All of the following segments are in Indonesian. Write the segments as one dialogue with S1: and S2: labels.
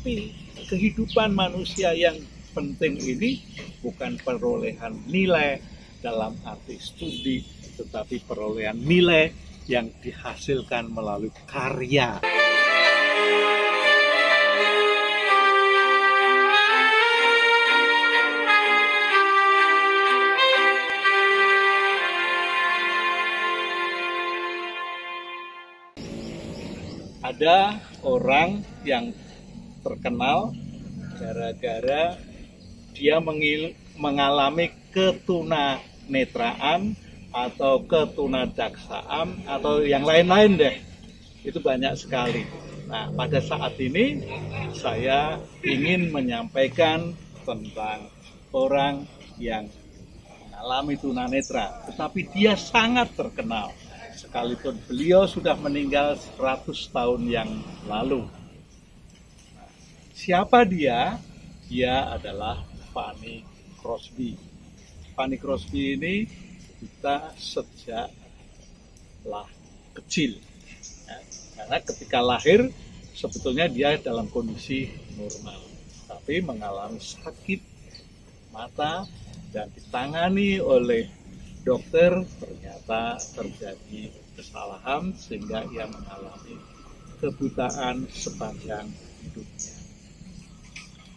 S1: Tapi kehidupan manusia yang penting ini bukan perolehan nilai dalam arti studi, tetapi perolehan nilai yang dihasilkan melalui karya. Ada orang yang terkenal gara-gara dia mengalami ketunanetraan atau ketunadaksaan atau yang lain-lain deh. Itu banyak sekali. Nah, pada saat ini saya ingin menyampaikan tentang orang yang mengalami tunanetra, tetapi dia sangat terkenal. Sekalipun beliau sudah meninggal 100 tahun yang lalu. Siapa dia? Dia adalah Fanny Crosby. Fanny Crosby ini kita sejak kecil. Ya, karena ketika lahir sebetulnya dia dalam kondisi normal. Tapi mengalami sakit mata dan ditangani oleh dokter, ternyata terjadi kesalahan sehingga ia mengalami kebutaan sepanjang hidupnya.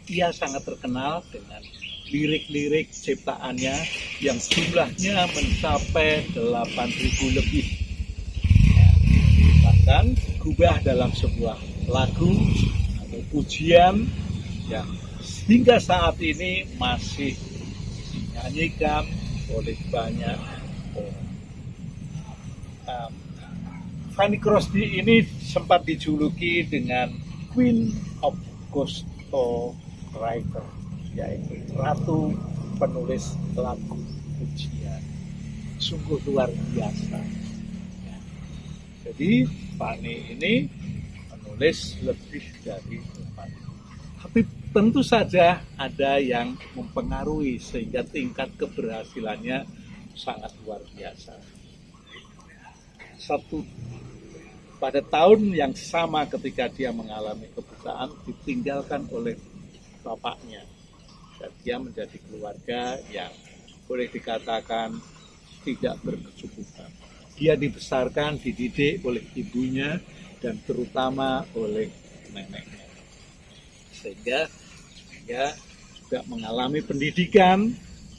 S1: Ia sangat terkenal dengan lirik-lirik ciptaannya yang jumlahnya mencapai 8.000 lebih. Bahkan digubah dalam sebuah lagu atau pujian yang hingga saat ini masih dinyanyikan oleh banyak orang. Fanny Crosby ini sempat dijuluki dengan Queen of Gospel Writer, yaitu ratu penulis lagu pujian. Sungguh luar biasa. Jadi Fanny ini menulis lebih dari 4. Tapi tentu saja ada yang mempengaruhi sehingga tingkat keberhasilannya sangat luar biasa. Pada tahun yang sama ketika dia mengalami kebutaan, ditinggalkan oleh bapaknya. Dan dia menjadi keluarga yang boleh dikatakan tidak berkecukupan. Dia dibesarkan, dididik oleh ibunya dan terutama oleh neneknya. Sehingga dia juga mengalami pendidikan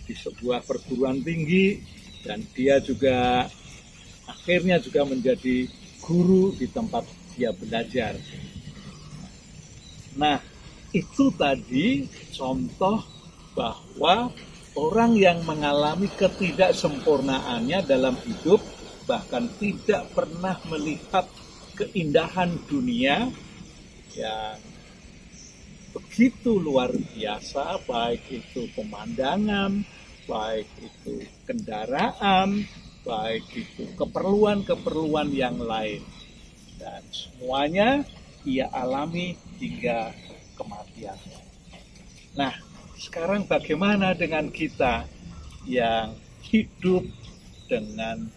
S1: di sebuah perguruan tinggi dan dia juga akhirnya juga menjadi guru di tempat dia belajar. Nah, itu tadi contoh bahwa orang yang mengalami ketidaksempurnaannya dalam hidup bahkan tidak pernah melihat keindahan dunia yang begitu luar biasa, baik itu pemandangan, baik itu kendaraan, baik itu keperluan-keperluan yang lain. Dan semuanya ia alami hingga kematiannya. Nah, sekarang bagaimana dengan kita yang hidup dengan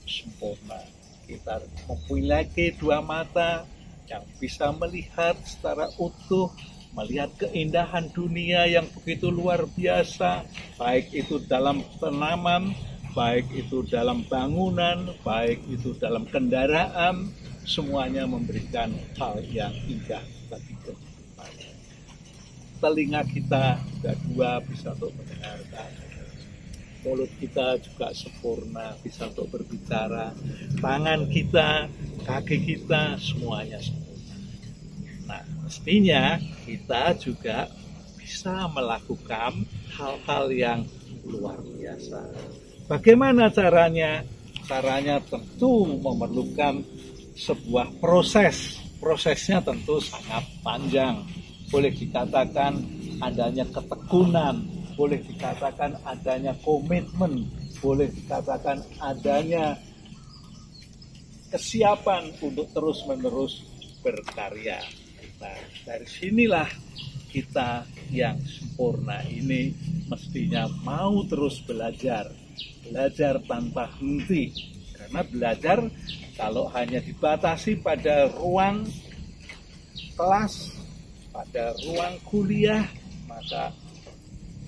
S1: sempurna? Kita memiliki 2 mata yang bisa melihat secara utuh, melihat keindahan dunia yang begitu luar biasa, baik itu dalam tanaman, baik itu dalam bangunan, baik itu dalam kendaraan, semuanya memberikan hal yang indah bagi kehidupan. Telinga kita juga 2 bisa untuk mendengarkan. Mulut kita juga sempurna, bisa untuk berbicara. Tangan kita, kaki kita, semuanya sempurna. Nah, mestinya kita juga bisa melakukan hal-hal yang luar biasa. Bagaimana caranya? Caranya tentu memerlukan sebuah proses. Prosesnya tentu sangat panjang. Boleh dikatakan adanya ketekunan, boleh dikatakan adanya komitmen, boleh dikatakan adanya kesiapan untuk terus-menerus berkarya. Nah, dari sinilah kita yang sempurna ini mestinya mau terus belajar tanpa henti. Karena belajar kalau hanya dibatasi pada ruang kelas, pada ruang kuliah, maka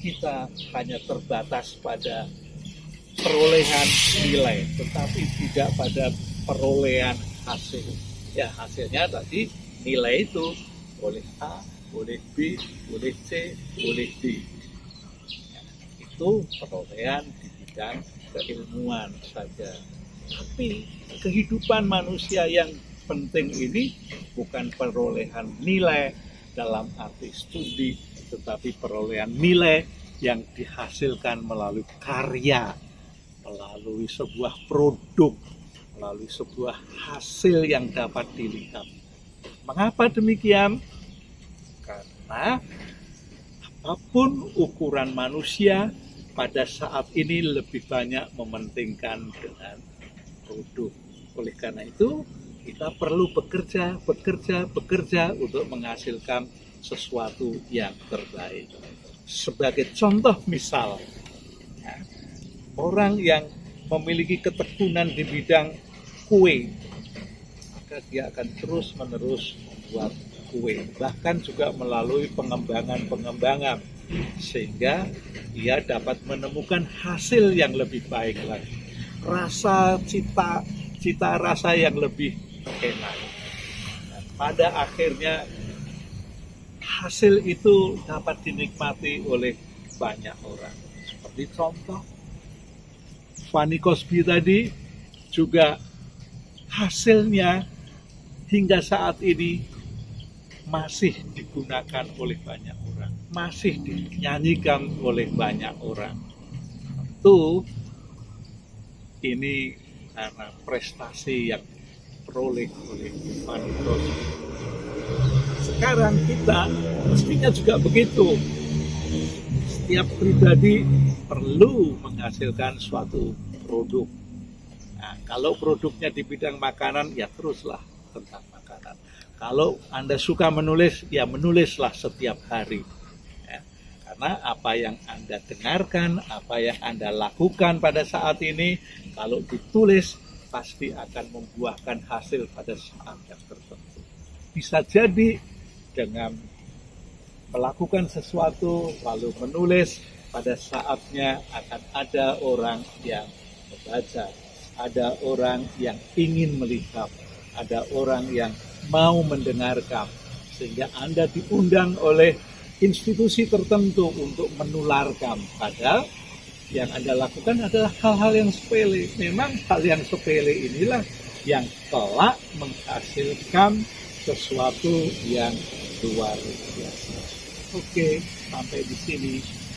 S1: kita hanya terbatas pada perolehan nilai, tetapi tidak pada perolehan hasil. Ya, hasilnya tadi nilai itu boleh A, boleh B, boleh C, boleh D. Ya, itu perolehan di bidang keilmuan saja. Tapi kehidupan manusia yang penting ini bukan perolehan nilai dalam arti studi, tetapi perolehan nilai yang dihasilkan melalui karya, melalui sebuah produk, melalui sebuah hasil yang dapat dilihat. Mengapa demikian? Karena apapun ukuran manusia pada saat ini lebih banyak mementingkan dengan produk. Oleh karena itu, kita perlu bekerja untuk menghasilkan sesuatu yang terbaik. Sebagai contoh misal, ya, orang yang memiliki ketekunan di bidang kue, maka dia akan terus-menerus membuat kue, bahkan juga melalui pengembangan sehingga dia dapat menemukan hasil yang lebih baik lagi, cita rasa yang lebih enak. Dan pada akhirnya hasil itu dapat dinikmati oleh banyak orang. Seperti contoh Fanny Cosby tadi, juga hasilnya hingga saat ini masih digunakan oleh banyak orang, masih dinyanyikan oleh banyak orang. Tentu ini karena prestasi yang diperoleh oleh Fanny Cosby. Sekarang kita mestinya juga begitu. Setiap pribadi perlu menghasilkan suatu produk. Nah, kalau produknya di bidang makanan, ya teruslah tentang makanan. Kalau Anda suka menulis, ya menulislah setiap hari. Ya, karena apa yang Anda dengarkan, apa yang Anda lakukan pada saat ini, kalau ditulis, pasti akan membuahkan hasil pada saat yang tertentu. Bisa jadi dengan melakukan sesuatu lalu menulis, pada saatnya akan ada orang yang membaca, ada orang yang ingin melihat, ada orang yang mau mendengarkan, sehingga Anda diundang oleh institusi tertentu untuk menularkan. Padahal yang Anda lakukan adalah hal-hal yang sepele. Memang hal yang sepele inilah yang kelak menghasilkan sesuatu yang luar biasa. Oke, sampai di sini.